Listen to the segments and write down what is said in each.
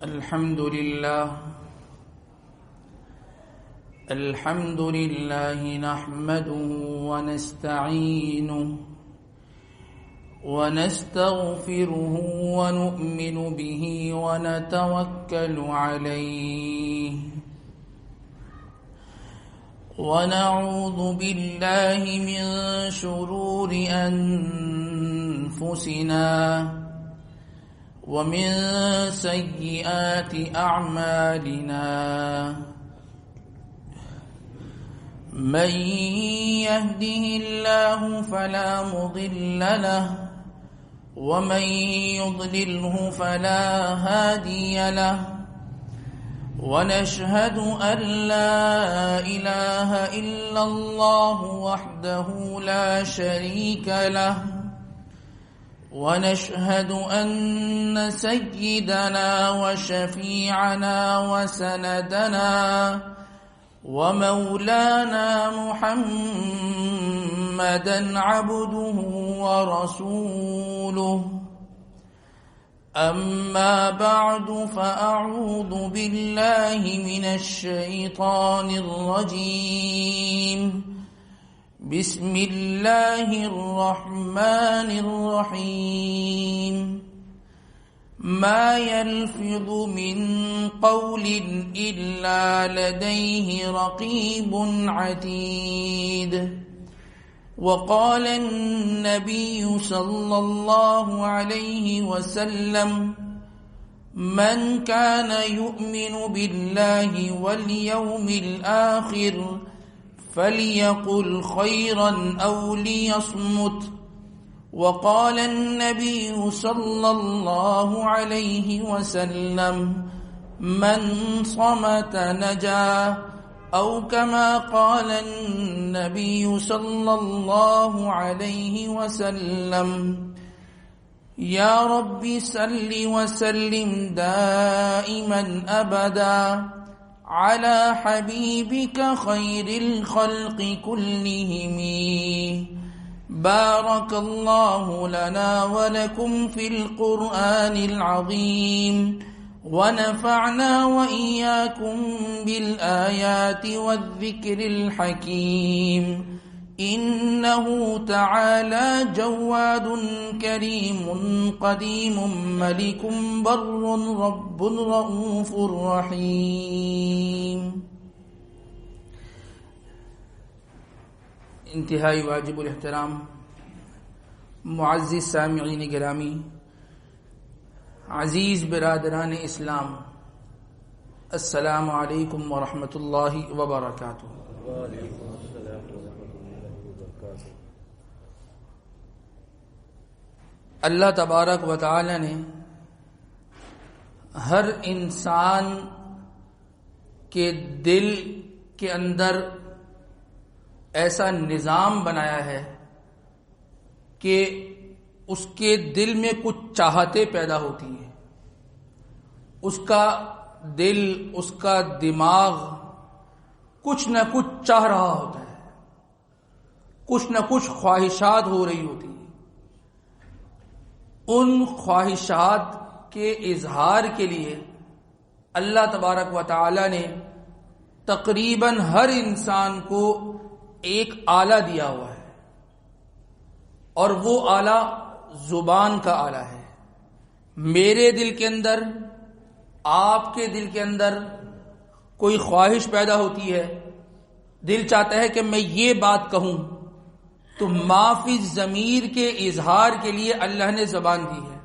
الحمد لله نحمده ونستعينه ونستغفره ونؤمن به ونتوكل عليه ونعوذ بالله من شرور أنفسنا ومن سيئات أعمالنا من يهده الله فلا مضل له ومن يضلله فلا هادي له ونشهد أن لا إله إلا الله وحده لا شريك له ونشهد أن سيدنا وشفيعنا وسندنا ومولانا محمدا عبده ورسوله أما بعد فأعوذ بالله من الشيطان الرجيم بسم الله الرحمن الرحيم ما يلفظ من قول إلا لديه رقيب عتيد وقال النبي صلى الله عليه وسلم من كان يؤمن بالله واليوم الآخر فليقل خيرا أو ليصمت وقال النبي صلى الله عليه وسلم من صمت نجا أو كما قال النبي صلى الله عليه وسلم يا رب صل وسلم دائما أبدا على حبيبك خير الخلق كلهم بارك الله لنا ولكم في القرآن العظيم ونفعنا وإياكم بالآيات والذكر الحكيم إنه تعالى جواد كريم قديم ملك بر رب رؤوف رحيم. انتہائی واجب الاحترام معزز سامعین گرامی، عزیز برادران اسلام، السلام علیکم ورحمۃ اللہ وبرکاتہ. اللہ تبارک و تعالی نے ہر انسان کے دل کے اندر ایسا نظام بنایا ہے کہ اس کے دل میں کچھ چاہتیں پیدا ہوتی ہیں. اس کا دل، اس کا دماغ کچھ نہ کچھ چاہ رہا ہوتا ہے، کچھ نہ کچھ خواہشات ہو رہی ہوتی ہیں. ان خواہشات کے اظہار کے لیے اللہ تبارک و تعالی نے تقریباً ہر انسان کو ایک آلہ دیا ہوا ہے، اور وہ آلہ زبان کا آلہ ہے. میرے دل کے اندر، آپ کے دل کے اندر کوئی خواہش پیدا ہوتی ہے، دل چاہتا ہے کہ میں یہ بات کہوں، تو معافی ضمیر کے اظہار کے لیے اللہ نے زبان دی ہے.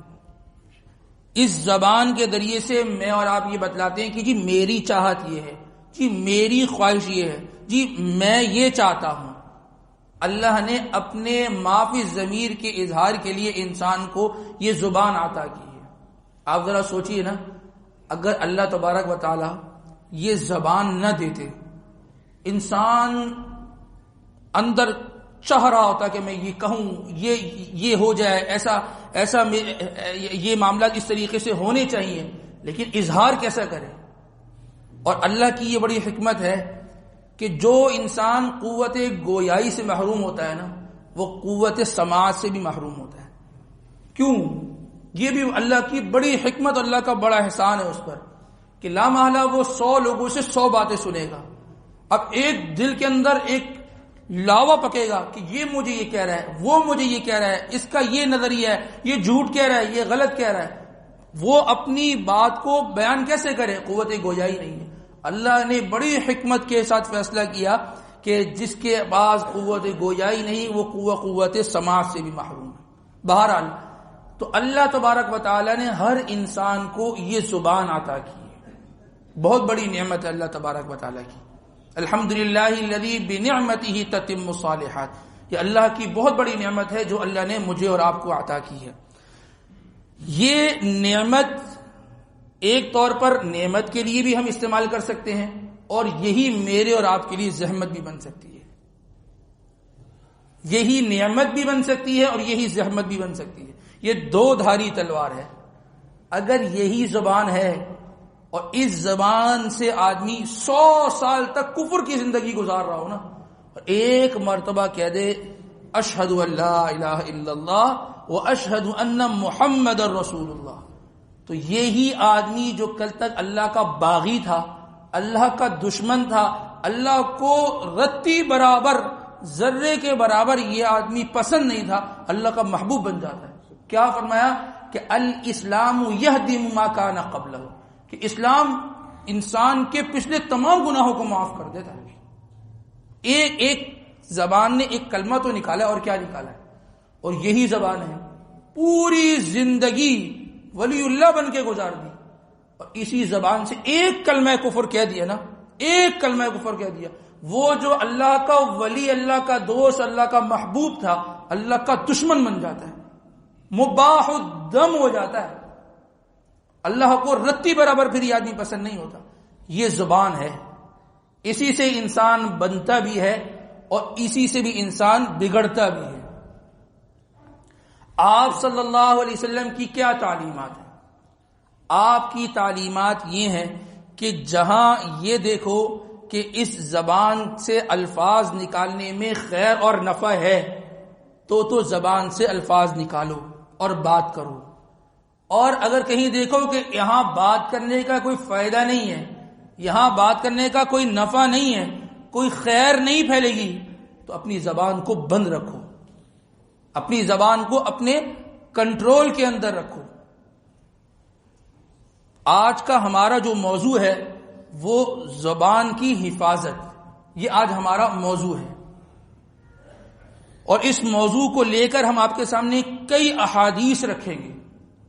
اس زبان کے ذریعے سے میں اور آپ یہ بتلاتے ہیں کہ جی میری چاہت یہ ہے، جی میری خواہش یہ ہے، جی میں یہ چاہتا ہوں. اللہ نے اپنے معافی ضمیر کے اظہار کے لیے انسان کو یہ زبان عطا کی ہے. آپ ذرا سوچئے نا، اگر اللہ تبارک و تعالی یہ زبان نہ دیتے، انسان اندر چاہ رہا ہوتا کہ میں یہ کہوں، یہ ہو جائے، ایسا یہ معاملات اس طریقے سے ہونے چاہیے، لیکن اظہار کیسا کرے؟ اور اللہ کی یہ بڑی حکمت ہے کہ جو انسان قوت گویائی سے محروم ہوتا ہے نا، وہ قوت سماعت سے بھی محروم ہوتا ہے. کیوں؟ یہ بھی اللہ کی بڑی حکمت، اللہ کا بڑا احسان ہے اس پر کہ لا محالہ وہ 100 لوگوں سے 100 باتیں سنے گا. اب ایک دل کے اندر ایک لاوا پکے گا کہ یہ مجھے یہ کہہ رہا ہے، وہ مجھے یہ کہہ رہا ہے، اس کا یہ نظریہ ہے، یہ جھوٹ کہہ رہا ہے، یہ غلط کہہ رہا ہے. وہ اپنی بات کو بیان کیسے کرے؟ قوت گویائی نہیں ہے. اللہ نے بڑی حکمت کے ساتھ فیصلہ کیا کہ جس کے پاس قوت گویائی نہیں وہ قوت سماع سے بھی محروم ہے. بہرحال تو اللہ تبارک و تعالی نے ہر انسان کو یہ زبان عطا کی ہے. بہت بڑی نعمت ہے اللہ تبارک و تعالی کی. الحمدللہ الذی بنعمتہ تتم الصالحات. یہ اللہ کی بہت بڑی نعمت ہے جو اللہ نے مجھے اور آپ کو عطا کی ہے. یہ نعمت ایک طور پر نعمت کے لیے بھی ہم استعمال کر سکتے ہیں اور یہی میرے اور آپ کے لیے زحمت بھی بن سکتی ہے. یہی نعمت بھی بن سکتی ہے اور یہی زحمت بھی بن سکتی ہے. یہ 2 دھاری تلوار ہے. اگر یہی زبان ہے اور اس زبان سے آدمی 100 سال تک کفر کی زندگی گزار رہا ہو نا، اور ایک مرتبہ کہہ دے اشہد ان لا الہ الا اللہ واشہد ان محمد رسول اللہ، تو یہی آدمی جو کل تک اللہ کا باغی تھا، اللہ کا دشمن تھا، اللہ کو رتی برابر ذرے کے برابر یہ آدمی پسند نہیں تھا، اللہ کا محبوب بن جاتا ہے. کیا فرمایا کہ الاسلام یہدم ما کان قبلہ، کہ اسلام انسان کے پچھلے تمام گناہوں کو معاف کر دیتا ہے. ایک زبان نے ایک کلمہ تو نکالا اور کیا نکالا ہے، اور یہی زبان ہے پوری زندگی ولی اللہ بن کے گزار دی، اور اسی زبان سے ایک کلمہ کفر کہہ دیا نا، ایک کلمہ کفر کہہ دیا. وہ جو اللہ کا ولی، اللہ کا دوست، اللہ کا محبوب تھا، اللہ کا دشمن بن جاتا ہے، مباح الدم ہو جاتا ہے. اللہ کو رتی برابر پھر یہ آدمی پسند نہیں ہوتا. یہ زبان ہے، اسی سے انسان بنتا بھی ہے اور اسی سے بھی انسان بگڑتا بھی ہے. آپ صلی اللہ علیہ وسلم کی کیا تعلیمات ہیں؟ آپ کی تعلیمات یہ ہیں کہ جہاں یہ دیکھو کہ اس زبان سے الفاظ نکالنے میں خیر اور نفع ہے تو زبان سے الفاظ نکالو اور بات کرو. اور اگر کہیں دیکھو کہ یہاں بات کرنے کا کوئی فائدہ نہیں ہے، یہاں بات کرنے کا کوئی نفع نہیں ہے، کوئی خیر نہیں پھیلے گی، تو اپنی زبان کو بند رکھو، اپنی زبان کو اپنے کنٹرول کے اندر رکھو. آج کا ہمارا جو موضوع ہے وہ زبان کی حفاظت، یہ آج ہمارا موضوع ہے. اور اس موضوع کو لے کر ہم آپ کے سامنے کئی احادیث رکھیں گے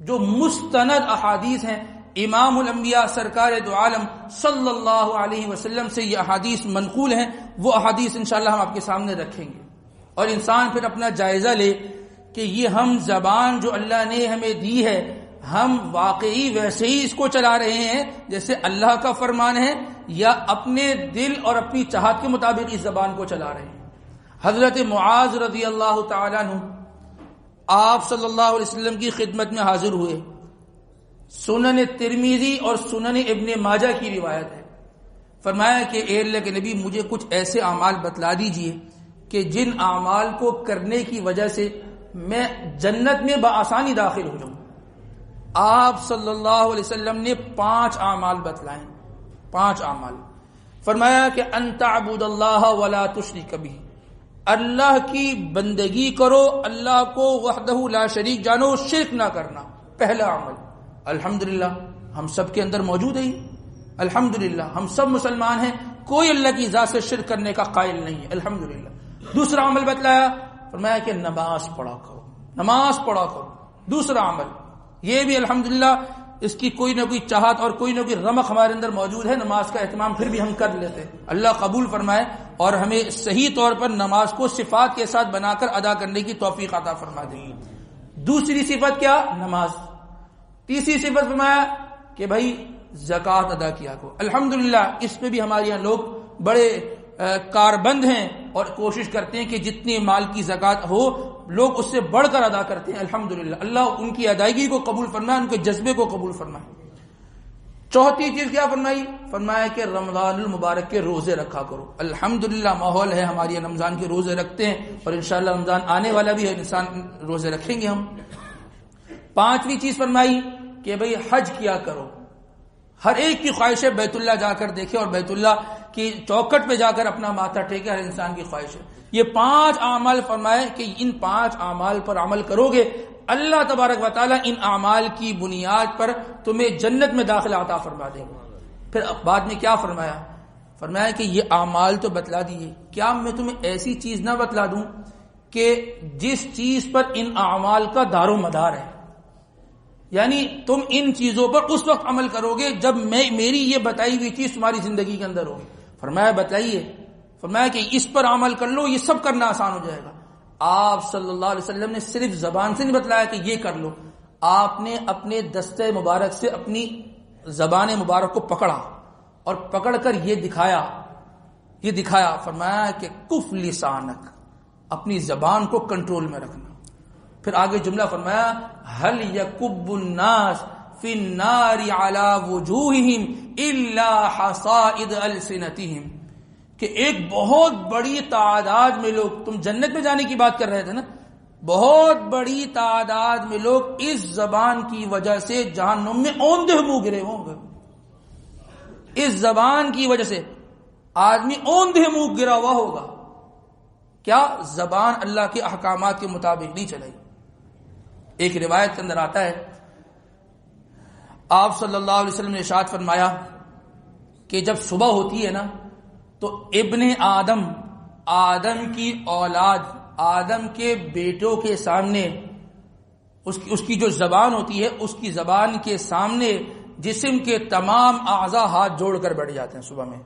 جو مستند احادیث ہیں. امام الانبیاء سرکار دو عالم صلی اللہ علیہ وسلم سے یہ احادیث منقول ہیں. وہ احادیث انشاءاللہ ہم آپ کے سامنے رکھیں گے اور انسان پھر اپنا جائزہ لے کہ یہ ہم زبان جو اللہ نے ہمیں دی ہے، ہم واقعی ویسے ہی اس کو چلا رہے ہیں جیسے اللہ کا فرمان ہے، یا اپنے دل اور اپنی چاہت کے مطابق اس زبان کو چلا رہے ہیں. حضرت معاذ رضی اللہ تعالیٰ عنہ آپ صلی اللہ علیہ وسلم کی خدمت میں حاضر ہوئے. سنن ترمذی اور سنن ابن ماجہ کی روایت ہے. فرمایا کہ اے اللہ کے نبی، مجھے کچھ ایسے اعمال بتلا دیجئے کہ جن اعمال کو کرنے کی وجہ سے میں جنت میں بآسانی داخل ہو جاؤں. آپ صلی اللہ علیہ وسلم نے 5 اعمال بتلائے. 5 اعمال. فرمایا کہ ان تعبد اللہ ولا تشرک بہ، اللہ کی بندگی کرو، اللہ کو وحدہ لا شریک جانو، شرک نہ کرنا. پہلا عمل. الحمدللہ ہم سب کے اندر موجود ہے. الحمدللہ ہم سب مسلمان ہیں، کوئی اللہ کی ذات سے شرک کرنے کا قائل نہیں ہے. الحمدللہ. دوسرا عمل بتلایا، فرمایا کہ نماز پڑھا کرو، نماز پڑھا کرو. دوسرا عمل یہ بھی الحمدللہ اس کی کوئی نہ کوئی چاہت اور کوئی نہ کوئی رمق ہمارے اندر موجود ہے. نماز کا اہتمام پھر بھی ہم کر لیتے ہیں. اللہ قبول فرمائے اور ہمیں صحیح طور پر نماز کو صفات کے ساتھ بنا کر ادا کرنے کی توفیق عطا فرما دے. دوسری صفت کیا؟ نماز. تیسری صفت فرمایا کہ بھائی زکوٰۃ ادا کیا کرو. الحمدللہ اس پہ بھی ہمارے یہاں لوگ بڑے کاربند ہیں اور کوشش کرتے ہیں کہ جتنے مال کی زکوٰۃ ہو لوگ اس سے بڑھ کر ادا کرتے ہیں. الحمدللہ اللہ ان کی ادائیگی کو قبول فرمائے، ان کے جذبے کو قبول فرمائے. چوتھی چیز کیا فرمائی؟ فرمایا کہ رمضان المبارک کے روزے رکھا کرو. الحمدللہ ماحول ہے ہمارے یہاں رمضان کے روزے رکھتے ہیں اور انشاءاللہ رمضان آنے والا بھی ہے، انسان روزے رکھیں گے ہم. 5ویں چیز فرمائی کہ بھئی حج کیا کرو. ہر ایک کی خواہش ہے بیت اللہ جا کر دیکھے اور بیت اللہ کی چوکٹ پہ جا کر اپنا ماتھا ٹیکے، ہر انسان کی خواہش ہے۔ یہ 5 اعمال فرمائے کہ ان 5 اعمال پر عمل کرو گے، اللہ تبارک و تعالیٰ ان اعمال کی بنیاد پر تمہیں جنت میں داخلہ عطا فرما دے گا۔ پھر بعد میں کیا فرمایا؟ فرمایا کہ یہ اعمال تو بتلا دیے، کیا میں تمہیں ایسی چیز نہ بتلا دوں کہ جس چیز پر ان اعمال کا دار و مدار ہے، یعنی تم ان چیزوں پر اس وقت عمل کرو گے جب میری یہ بتائی ہوئی چیز تمہاری زندگی کے اندر ہوگی۔ فرمایا بتائیے، فرمایا کہ اس پر عمل کر لو، یہ سب کرنا آسان ہو جائے گا۔ آپ صلی اللہ علیہ وسلم نے صرف زبان سے نہیں بتلایا کہ یہ کر لو، آپ نے اپنے دستے مبارک سے اپنی زبان مبارک کو پکڑا اور پکڑ کر یہ دکھایا، فرمایا کہ کف لسانک، اپنی زبان کو کنٹرول میں رکھنا۔ پھر آگے جملہ فرمایا هل يكب الناس في النار على وجوههم الا حصائد السنتهم، کہ ایک بہت بڑی تعداد میں لوگ، تم جنت میں جانے کی بات کر رہے تھے نا، بہت بڑی تعداد میں لوگ اس زبان کی وجہ سے جہنم میں اوندھے منہ گرے ہوں گے۔ اس زبان کی وجہ سے آدمی اوندھے منہ گرا ہوا ہوگا۔ کیا؟ زبان اللہ کے احکامات کے مطابق نہیں چلائی۔ ایک روایت کے اندر آتا ہے آپ صلی اللہ علیہ وسلم نے ارشاد فرمایا کہ جب صبح ہوتی ہے نا تو ابن آدم کی اولاد، آدم کے بیٹوں کے سامنے اس کی جو زبان ہوتی ہے، اس کی زبان کے سامنے جسم کے تمام اعضاء ہاتھ جوڑ کر بیٹھ جاتے ہیں۔ صبح میں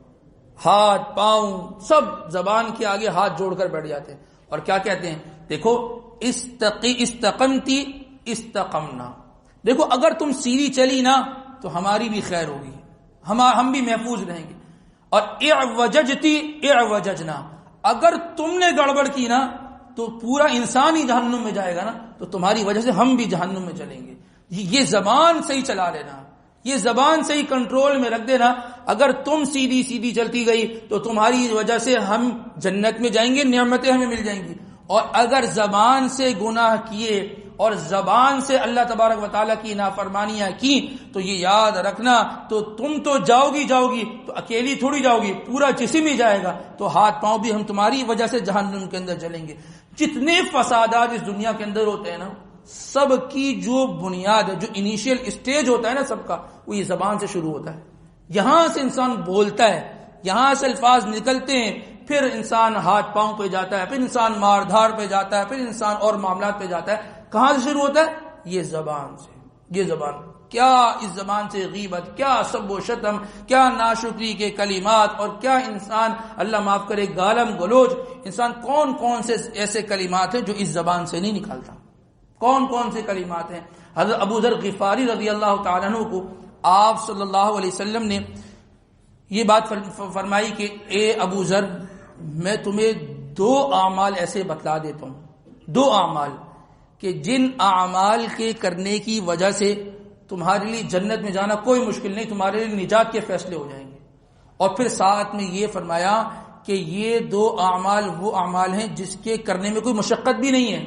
ہاتھ پاؤں سب زبان کے آگے ہاتھ جوڑ کر بیٹھ جاتے ہیں اور کیا کہتے ہیں؟ دیکھو استقمتی استقمنا، دیکھو اگر تم سیدھی چلی نا تو ہماری بھی خیر ہوگی، ہم بھی محفوظ رہیں گے، اور اعوججتی اعوججنا، اگر تم نے گڑبڑ کی نا تو پورا انسان ہی جہنم میں جائے گا نا، تو تمہاری وجہ سے ہم بھی جہنم میں چلیں گے۔ یہ زبان صحیح چلا لینا، یہ زبان صحیح کنٹرول میں رکھ دینا، اگر تم سیدھی چلتی گئی تو تمہاری وجہ سے ہم جنت میں جائیں گے، نعمتیں ہمیں مل جائیں گی، اور اگر زبان سے گناہ کیے اور زبان سے اللہ تبارک و تعالیٰ کی نافرمانیاں کی تو یہ یاد رکھنا، تو تم تو جاؤ گی تو اکیلی تھوڑی جاؤ گی، پورا جسم ہی جائے گا، تو ہاتھ پاؤں بھی ہم تمہاری وجہ سے جہنم کے اندر چلیں گے۔ جتنے فسادات اس دنیا کے اندر ہوتے ہیں نا، سب کی جو بنیاد ہے، جو انیشیل اسٹیج ہوتا ہے نا سب کا، وہ یہ زبان سے شروع ہوتا ہے۔ یہاں سے انسان بولتا ہے، یہاں سے الفاظ نکلتے ہیں، پھر انسان ہاتھ پاؤں پہ جاتا ہے، پھر انسان مار دھار پہ جاتا ہے، پھر انسان اور معاملات پہ جاتا ہے۔ کہاں سے شروع ہوتا ہے؟ یہ زبان سے۔ یہ زبان، کیا اس زبان سے غیبت، کیا سب و شتم، کیا ناشکری کے کلمات، اور کیا انسان اللہ معاف کرے گالم گلوچ، انسان کون سے ایسے کلمات ہیں جو اس زبان سے نہیں نکالتا، کون سے کلمات ہیں۔ حضرت ابو ذر غفاری رضی اللہ تعالیٰ عنہ کو آپ صلی اللہ علیہ وسلم نے یہ بات فرمائی کہ اے ابو ذر، میں تمہیں 2 اعمال ایسے بتلا دیتا ہوں، 2 اعمال کہ جن اعمال کے کرنے کی وجہ سے تمہارے لیے جنت میں جانا کوئی مشکل نہیں، تمہارے لیے نجات کے فیصلے ہو جائیں گے۔ اور پھر ساتھ میں یہ فرمایا کہ یہ 2 اعمال وہ اعمال ہیں جس کے کرنے میں کوئی مشقت بھی نہیں ہے،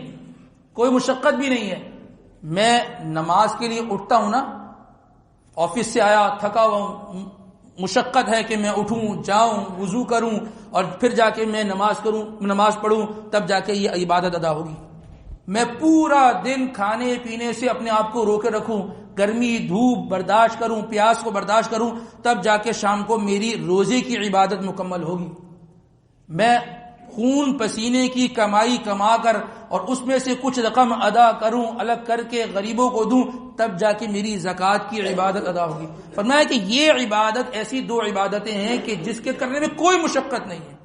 کوئی مشقت بھی نہیں ہے۔ میں نماز کے لیے اٹھتا ہوں نا، آفس سے آیا تھکا ہوا ہوں، مشقت ہے کہ میں اٹھوں، جاؤں، وضو کروں اور پھر جا کے میں نماز پڑھوں، تب جا کے یہ عبادت ادا ہوگی۔ میں پورا دن کھانے پینے سے اپنے آپ کو روکے رکھوں، گرمی دھوپ برداشت کروں، پیاس کو برداشت کروں، تب جا کے شام کو میری روزے کی عبادت مکمل ہوگی۔ میں خون پسینے کی کمائی کما کر اور اس میں سے کچھ رقم ادا کروں، الگ کر کے غریبوں کو دوں، تب جا کے میری زکوٰۃ کی عبادت ادا ہوگی۔ فرمایا کہ یہ عبادت ایسی 2 عبادتیں ہیں کہ جس کے کرنے میں کوئی مشقت نہیں ہے،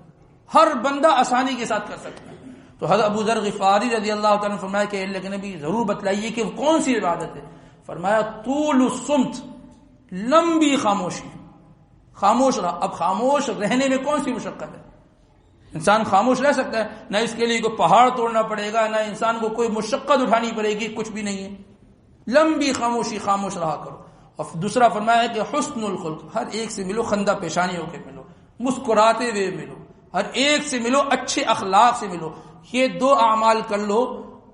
ہر بندہ آسانی کے ساتھ کر سکتا ہے۔ تو حضرت ابو ذر غفاری رضی اللہ تعالیٰ نے فرمایا کہ اللہ کے نبی ضرور بتلائیے کہ وہ کون سی عبادت ہے۔ فرمایا طول الصمت، لمبی خاموشی، خاموش رہا۔ اب خاموش رہنے میں کون سی مشقت ہے؟ انسان خاموش رہ سکتا ہے، نہ اس کے لیے کوئی پہاڑ توڑنا پڑے گا، نہ انسان کو کوئی مشقت اٹھانی پڑے گی، کچھ بھی نہیں ہے۔ لمبی خاموشی، خاموش رہا کرو۔ اور دوسرا فرمایا کہ حسن الخلق، ہر ایک سے ملو خندہ پیشانی ہو کے ملو، مسکراتے ہوئے ملو، ہر ایک سے ملو، اچھے اخلاق سے ملو۔ یہ 2 اعمال کر لو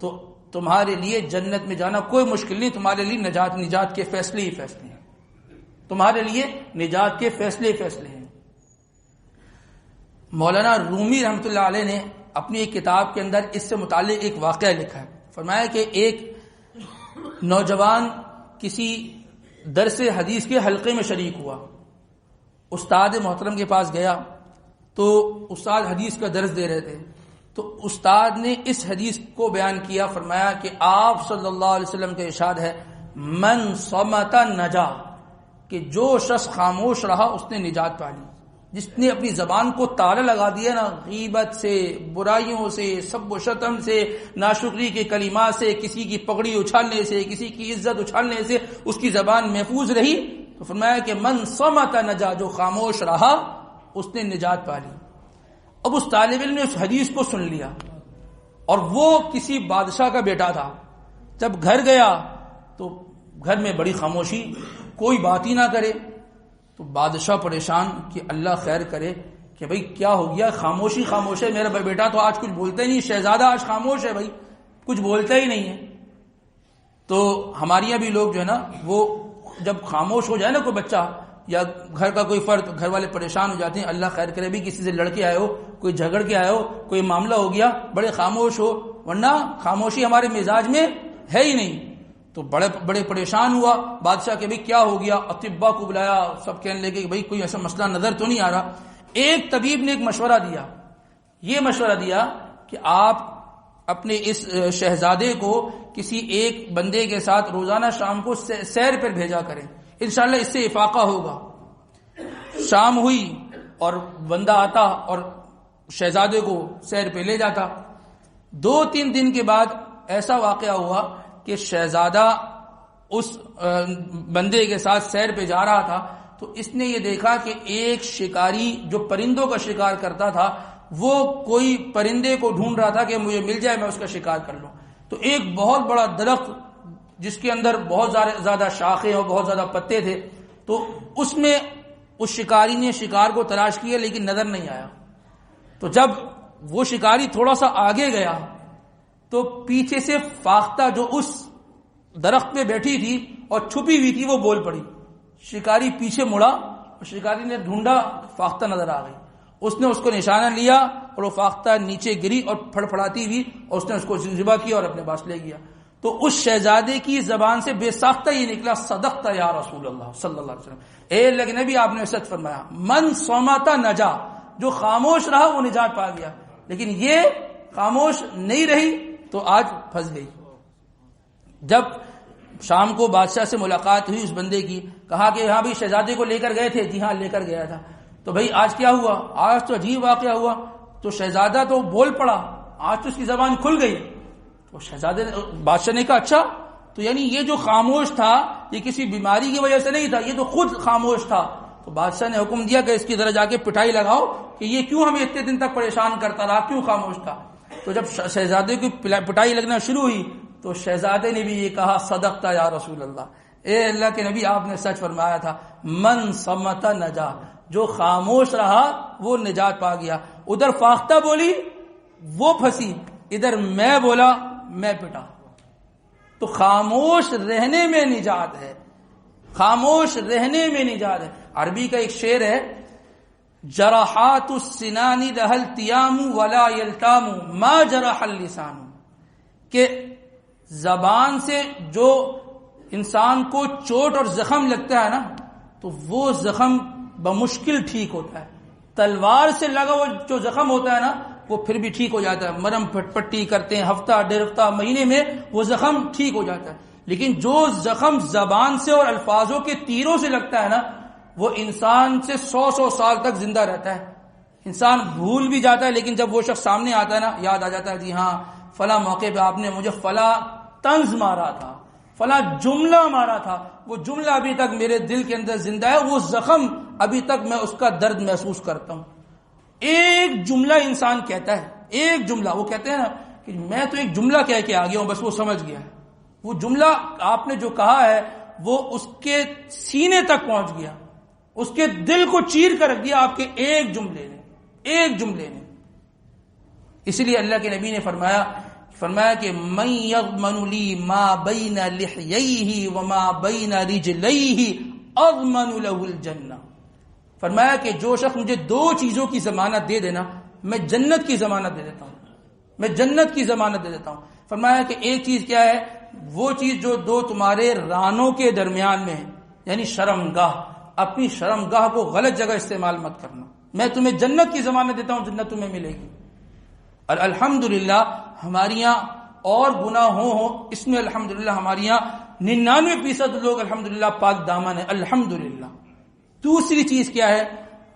تو تمہارے لیے جنت میں جانا کوئی مشکل نہیں، تمہارے لیے نجات کے فیصلے ہی فیصلے ہیں۔ تمہارے لیے نجات کے فیصلے ہیں۔ مولانا رومی رحمۃ اللہ علیہ نے اپنی ایک کتاب کے اندر اس سے متعلق ایک واقعہ لکھا ہے۔ فرمایا کہ ایک نوجوان کسی درس حدیث کے حلقے میں شریک ہوا، استاد محترم کے پاس گیا تو استاد حدیث کا درس دے رہے تھے، تو استاد نے اس حدیث کو بیان کیا۔ فرمایا کہ آپ صلی اللہ علیہ وسلم کا ارشاد ہے من صمت نجا، کہ جو شخص خاموش رہا اس نے نجات پا لی۔ جس نے اپنی زبان کو تالا لگا دیا نا، غیبت سے، برائیوں سے، سب و شتم سے، ناشکری کے کلمات سے، کسی کی پگڑی اچھالنے سے، کسی کی عزت اچھالنے سے اس کی زبان محفوظ رہی، تو فرمایا کہ من صمت نجا، جو خاموش رہا اس نے نجات پا لی۔ اب اس طالب علم نے اس حدیث کو سن لیا، اور وہ کسی بادشاہ کا بیٹا تھا۔ جب گھر گیا تو گھر میں بڑی خاموشی، کوئی بات ہی نہ کرے۔ تو بادشاہ پریشان کہ اللہ خیر کرے کہ بھئی کیا ہو گیا، خاموشی خاموش ہے، میرا بیٹا تو آج کچھ بولتا ہی نہیں، شہزادہ آج خاموش ہے، بھئی کچھ بولتا ہی نہیں ہے۔ تو ہمارے یہاں بھی لوگ جو ہے نا، وہ جب خاموش ہو جائے نا کوئی بچہ یا گھر کا کوئی فرد، گھر والے پریشان ہو جاتے ہیں، اللہ خیر کرے بھی کسی سے لڑ کے آئے ہو، کوئی جھگڑ کے آئے ہو، کوئی معاملہ ہو گیا، بڑے خاموش ہو، ورنہ خاموشی ہمارے مزاج میں ہے ہی نہیں۔ تو بڑے پریشان ہوا بادشاہ کہ بھئی کیا ہو گیا، اطباء کو بلایا، سب کہنے لگے کہ بھئی کوئی ایسا مسئلہ نظر تو نہیں آ رہا۔ ایک طبیب نے ایک مشورہ دیا، یہ مشورہ دیا کہ آپ اپنے اس شہزادے کو کسی ایک بندے کے ساتھ روزانہ شام کو سیر پر بھیجا کریں، انشاءاللہ اس سے افاقہ ہوگا۔ شام ہوئی اور بندہ آتا اور شہزادے کو سیر پہ لے جاتا۔ 2-3 دن کے بعد ایسا واقعہ ہوا کہ شہزادہ اس بندے کے ساتھ سیر پہ جا رہا تھا، تو اس نے یہ دیکھا کہ ایک شکاری جو پرندوں کا شکار کرتا تھا، وہ کوئی پرندے کو ڈھونڈ رہا تھا کہ مجھے مل جائے میں اس کا شکار کر لوں۔ تو ایک بہت بڑا درخت جس کے اندر بہت زیادہ شاخیں اور بہت زیادہ پتے تھے، تو اس میں اس شکاری نے شکار کو تلاش کیا لیکن نظر نہیں آیا۔ تو جب وہ شکاری تھوڑا سا آگے گیا تو پیچھے سے فاختہ جو اس درخت پہ بیٹھی تھی اور چھپی ہوئی تھی وہ بول پڑی۔ شکاری پیچھے مڑا اور شکاری نے ڈھونڈا، فاختہ نظر آ گئی۔ اس نے اس کو نشانہ لیا اور وہ فاختہ نیچے گری اور پھڑپھڑاتی ہوئی، اور اس نے اس کو ذبح کیا اور اپنے پاس لے گیا۔ تو اس شہزادے کی زبان سے بے ساختہ یہ نکلا صدقت یا رسول اللہ صلی اللہ علیہ وسلم، اے اللہ کے نبی آپ نے سچ فرمایا، من صمت نجا، جو خاموش رہا وہ نجات پا گیا۔ لیکن یہ خاموش نہیں رہی تو آج پھنس گئی۔ جب شام کو بادشاہ سے ملاقات ہوئی اس بندے کی، کہا کہ ہاں بھی شہزادے کو لے کر گئے تھے؟ جی ہاں لے کر گیا تھا۔ تو بھئی آج کیا ہوا؟ آج تو عجیب واقعہ ہوا، تو شہزادہ تو بول پڑا، آج تو اس کی زبان کھل گئی۔ تو شہزادے بادشاہ نے کہا اچھا، تو یعنی یہ جو خاموش تھا یہ کسی بیماری کی وجہ سے نہیں تھا، یہ تو خود خاموش تھا۔ تو بادشاہ نے حکم دیا کہ اس کی ذرا جا کے پٹائی لگاؤ کہ یہ کیوں ہمیں اتنے دن تک پریشان کرتا رہا، کیوں خاموش تھا۔ تو جب شہزادے کی پٹائی لگنا شروع ہوئی تو شہزادے نے بھی یہ کہا صدقت یا رسول اللہ، اے اللہ کے نبی آپ نے سچ فرمایا تھا، من صمت نجا، جو خاموش رہا وہ نجات پا گیا۔ ادھر فاختہ بولی وہ پھنسی، ادھر میں بولا میں پٹا۔ تو خاموش رہنے میں نجات ہے، خاموش رہنے میں نجات ہے۔ عربی کا ایک شعر ہے، جرحات السنان لها التیام ولا یلتام ما جرح اللسان، کہ زبان سے جو انسان کو چوٹ اور زخم لگتا ہے نا تو وہ زخم بمشکل ٹھیک ہوتا ہے، تلوار سے لگا وہ جو زخم ہوتا ہے نا وہ پھر بھی ٹھیک ہو جاتا ہے، مرم پٹی کرتے ہیں، ہفتہ ڈیڑھ ہفتہ مہینے میں وہ زخم ٹھیک ہو جاتا ہے۔ لیکن جو زخم زبان سے اور الفاظوں کے تیروں سے لگتا ہے نا وہ انسان سے 100 سال تک زندہ رہتا ہے۔ انسان بھول بھی جاتا ہے لیکن جب وہ شخص سامنے آتا ہے نا یاد آ جاتا ہے، جی ہاں فلاں موقع پہ آپ نے مجھے فلاں طنز مارا تھا، فلاں جملہ مارا تھا، وہ جملہ ابھی تک میرے دل کے اندر زندہ ہے، وہ زخم ابھی تک میں اس کا درد محسوس کرتا ہوں۔ ایک جملہ انسان کہتا ہے، ایک جملہ، وہ کہتے ہیں نا کہ میں تو ایک جملہ کہہ کے آ گیا ہوں، بس وہ سمجھ گیا ہے، وہ جملہ آپ نے جو کہا ہے وہ اس کے سینے تک پہنچ گیا، اس کے دل کو چیر کر رکھ دیا آپ کے ایک جملے نے، ایک جملے نے۔ اسی لیے اللہ کے نبی نے فرمایا کہ من یضمن لی ما بین لحییہ وما بین رجلیہ اضمن له الجنہ. فرمایا کہ جو شخص مجھے 2 چیزوں کی ضمانت دے دینا میں جنت کی ضمانت دے دیتا ہوں، میں جنت کی ضمانت دے دیتا ہوں. فرمایا کہ ایک چیز کیا ہے؟ وہ چیز جو 2 تمہارے رانوں کے درمیان میں ہے، یعنی شرمگاہ. اپنی شرمگاہ کو غلط جگہ استعمال مت کرنا. میں تمہیں جنت کی ضمانت دیتا ہوں، جنت تمہیں ملے گی. اور الحمدللہ ہماری یہاں اور گناہ ہو اس میں الحمدللہ ہماری یہاں 99% لوگ الحمدللہ پاک دامن ہے الحمدللہ. دوسری چیز کیا ہے؟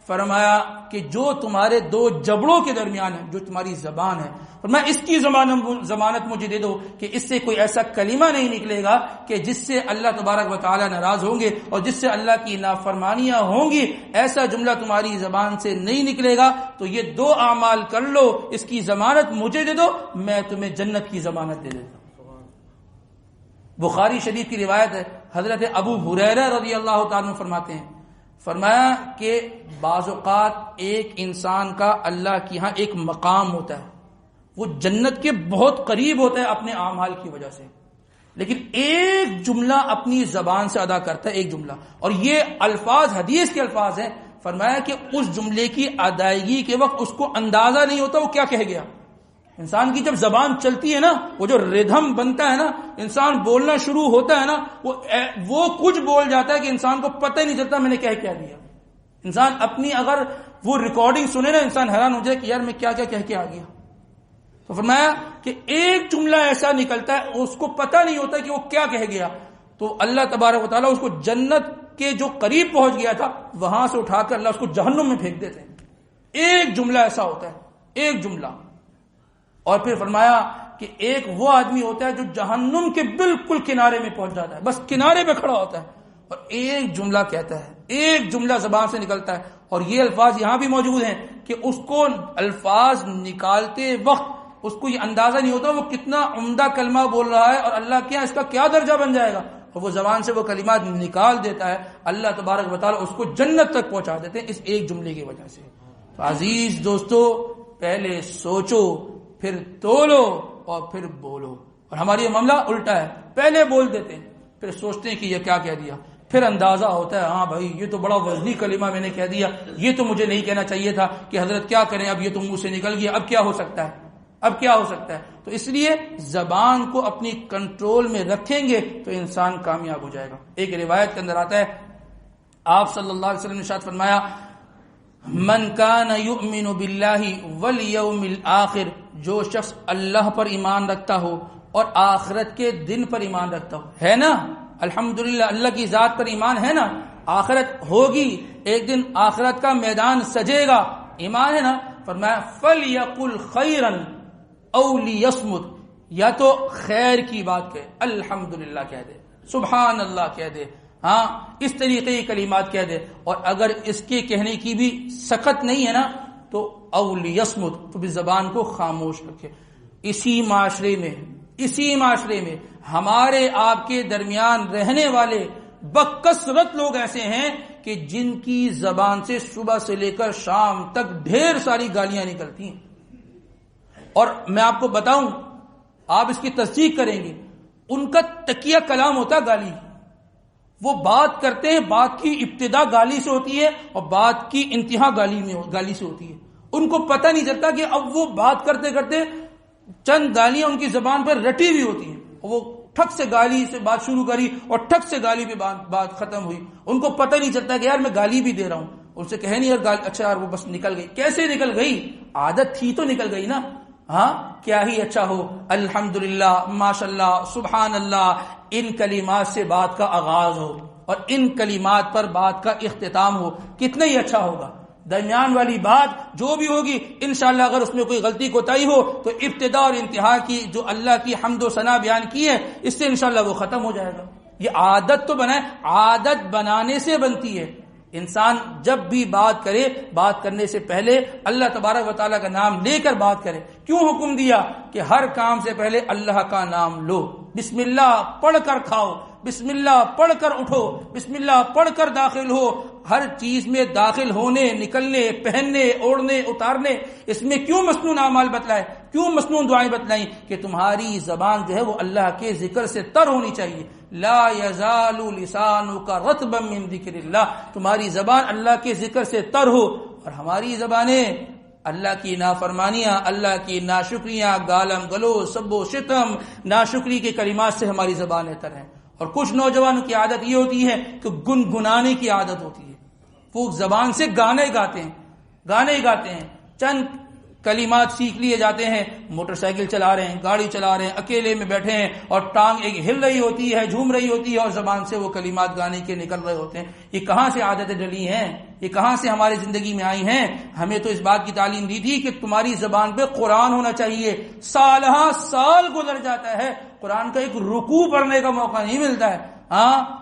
فرمایا کہ جو تمہارے 2 جبڑوں کے درمیان ہے، جو تمہاری زبان ہے، فرمایا اس کی ضمانت مجھے دے دو کہ اس سے کوئی ایسا کلمہ نہیں نکلے گا کہ جس سے اللہ تبارک و تعالی ناراض ہوں گے اور جس سے اللہ کی نافرمانیاں ہوں گی. ایسا جملہ تمہاری زبان سے نہیں نکلے گا. تو یہ 2 اعمال کر لو، اس کی ضمانت مجھے دے دو، میں تمہیں جنت کی ضمانت دے دیتا ہوں. بخاری شریف کی روایت ہے، حضرت ابو ہریرہ رضی اللہ تعالیٰ عنہ فرماتے ہیں، فرمایا کہ بعض اوقات ایک انسان کا اللہ کی ہاں ایک مقام ہوتا ہے، وہ جنت کے بہت قریب ہوتا ہے اپنے اعمال کی وجہ سے، لیکن ایک جملہ اپنی زبان سے ادا کرتا ہے، ایک جملہ. اور یہ الفاظ حدیث کے الفاظ ہیں. فرمایا کہ اس جملے کی ادائیگی کے وقت اس کو اندازہ نہیں ہوتا وہ کیا کہہ گیا. انسان کی جب زبان چلتی ہے نا، وہ جو ردھم بنتا ہے نا، انسان بولنا شروع ہوتا ہے نا، وہ کچھ بول جاتا ہے کہ انسان کو پتہ ہی نہیں چلتا میں نے کہہ کیا دیا. انسان اپنی اگر وہ ریکارڈنگ سنے نا، انسان حیران ہو جائے کہ یار میں کیا کیا کہہ کے آ گیا. تو فرمایا کہ ایک جملہ ایسا نکلتا ہے اس کو پتہ نہیں ہوتا کہ وہ کیا کہہ گیا. تو اللہ تبارک و تعالیٰ اس کو جنت کے جو قریب پہنچ گیا تھا وہاں سے اٹھا کر اللہ اس کو جہنم میں پھینک دیتے ہیں. ایک جملہ ایسا ہوتا ہے، ایک جملہ. اور پھر فرمایا کہ ایک وہ آدمی ہوتا ہے جو جہنم کے بالکل کنارے میں پہنچ جاتا ہے، بس کنارے پہ کھڑا ہوتا ہے اور ایک جملہ کہتا ہے، ایک جملہ زبان سے نکلتا ہے. اور یہ الفاظ یہاں بھی موجود ہیں کہ اس کو الفاظ نکالتے وقت اس کو یہ اندازہ نہیں ہوتا وہ کتنا عمدہ کلمہ بول رہا ہے اور اللہ کیا اس کا کیا درجہ بن جائے گا. اور وہ زبان سے وہ کلمات نکال دیتا ہے، اللہ تبارک و تعالی اس کو جنت تک پہنچا دیتے ہیں اس ایک جملے کی وجہ سے. تو عزیز دوستو، پہلے سوچو، پھر تولو اور پھر بولو. اور ہماری یہ معاملہ الٹا ہے، پہلے بول دیتے ہیں، پھر سوچتے ہیں کہ یہ کیا کہہ دیا، پھر اندازہ ہوتا ہے ہاں بھائی یہ تو بڑا وزنی کلمہ میں نے کہہ دیا، یہ تو مجھے نہیں کہنا چاہیے تھا، کہ حضرت کیا کریں اب یہ تو منہ سے نکل گیا، اب کیا ہو سکتا ہے، اب کیا ہو سکتا ہے. تو اس لیے زبان کو اپنی کنٹرول میں رکھیں گے تو انسان کامیاب ہو جائے گا. ایک روایت کے اندر آتا ہے آپ صلی اللہ علیہ وسلم نے ارشاد فرمایا، من کان یؤمن باللہ والیوم الآخر، جو شخص اللہ پر ایمان رکھتا ہو اور آخرت کے دن پر ایمان رکھتا ہو، ہے نا الحمدللہ اللہ کی ذات پر ایمان ہے نا، آخرت ہوگی، ایک دن آخرت کا میدان سجے گا، ایمان ہے نا. فرمایا فلیقل خیرا او لیصمت، یا تو خیر کی بات کہے، الحمدللہ کہہ دے، سبحان اللہ کہہ دے، ہاں اس طریقے کی کلمات کہہ دے. اور اگر اس کے کہنے کی بھی سخت نہیں ہے نا تو او لیصمت، تو بھی زبان کو خاموش رکھے. اسی معاشرے میں ہمارے آپ کے درمیان رہنے والے بکثرت لوگ ایسے ہیں کہ جن کی زبان سے صبح سے لے کر شام تک ڈھیر ساری گالیاں نکلتی ہیں. اور میں آپ کو بتاؤں، آپ اس کی تصدیق کریں گے، ان کا تکیہ کلام ہوتا گالی. وہ بات کرتے ہیں، بات کی ابتدا گالی سے ہوتی ہے اور بات کی انتہا گالی سے ہوتی ہے. ان کو پتہ نہیں چلتا کہ اب وہ بات کرتے کرتے چند گالیاں ان کی زبان پر رٹی ہوئی ہوتی ہیں، وہ ٹھک سے گالی سے بات شروع کری اور ٹھک سے گالی پہ بات ختم ہوئی. ان کو پتہ نہیں چلتا کہ یار میں گالی بھی دے رہا ہوں. ان سے کہے نہیں یار گالی، اچھا یار وہ بس نکل گئی. کیسے نکل گئی؟ عادت تھی تو نکل گئی نا. ہاں کیا ہی اچھا ہو، الحمدللہ، ماشاءاللہ، سبحان اللہ، ان کلمات سے بات کا آغاز ہو اور ان کلمات پر بات کا اختتام ہو، کتنا ہی اچھا ہوگا. درمیان والی بات جو بھی ہوگی انشاءاللہ اگر اس میں کوئی غلطی کوتاہی ہو تو ابتدا اور انتہا کی جو اللہ کی حمد و ثنا بیان کی ہے اس سے انشاءاللہ وہ ختم ہو جائے گا. یہ عادت تو بنائے، عادت بنانے سے بنتی ہے. انسان جب بھی بات کرے، بات کرنے سے پہلے اللہ تبارک و تعالیٰ کا نام لے کر بات کرے. کیوں حکم دیا کہ ہر کام سے پہلے اللہ کا نام لو، بسم اللہ پڑھ کر کھاؤ، بسم اللہ پڑھ کر اٹھو، بسم اللہ پڑھ کر داخل ہو. ہر چیز میں داخل ہونے، نکلنے، پہننے، اوڑھنے، اتارنے، اس میں کیوں مسنون اعمال بتلائے؟ کیوں مصنون دعائیں بتلائیں؟ کہ تمہاری زبان جو ہے وہ اللہ کے ذکر سے تر ہونی چاہیے. لا یزال لسانک رطبا من ذکر اللہ، تمہاری زبان اللہ کے ذکر سے تر ہو. اور ہماری زبانیں اللہ کی نافرمانیاں، اللہ کی ناشکریاں، گالم گلوچ، سب و شتم، ناشکری کے کلمات سے ہماری زبانیں تر ہیں. اور کچھ نوجوانوں کی عادت یہ ہوتی ہے کہ گنگنانے کی عادت ہوتی ہے، وہ زبان سے گانے گاتے ہیں، چند کلمات سیکھ لیے جاتے ہیں، موٹر سائیکل چلا رہے ہیں، گاڑی چلا رہے ہیں، اکیلے میں بیٹھے ہیں اور ٹانگ ایک ہل رہی ہوتی ہے، جھوم رہی ہوتی ہے اور زبان سے وہ کلمات گانے کے نکل رہے ہوتے ہیں. یہ کہاں سے عادتیں ڈلی ہیں؟ یہ کہاں سے ہماری زندگی میں آئی ہیں؟ ہمیں تو اس بات کی تعلیم دی تھی کہ تمہاری زبان پہ قرآن ہونا چاہیے. سالہ سال گزر جاتا ہے، قرآن کا ایک رکوع پڑھنے کا موقع نہیں ملتا ہے.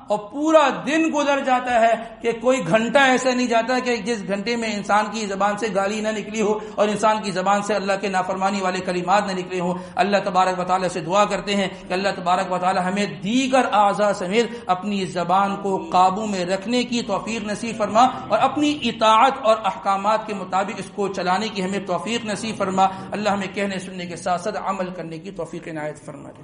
اور پورا دن گزر جاتا ہے کہ کوئی گھنٹہ ایسا نہیں جاتا کہ جس گھنٹے میں انسان کی زبان سے گالی نہ نکلی ہو اور انسان کی زبان سے اللہ کے نافرمانی والے کلمات نہ نکلے ہوں. اللہ تبارک و تعالیٰ سے دعا کرتے ہیں کہ اللہ تبارک و تعالیٰ ہمیں دیگر اعضاء سمیت اپنی زبان کو قابو میں رکھنے کی توفیق نصیب فرما اور اپنی اطاعت اور احکامات کے مطابق اس کو چلانے کی ہمیں توفیق نصیب فرما. اللہ ہمیں کہنے سننے کے ساتھ ساتھ عمل کرنے کی توفیق عنایت فرما دے.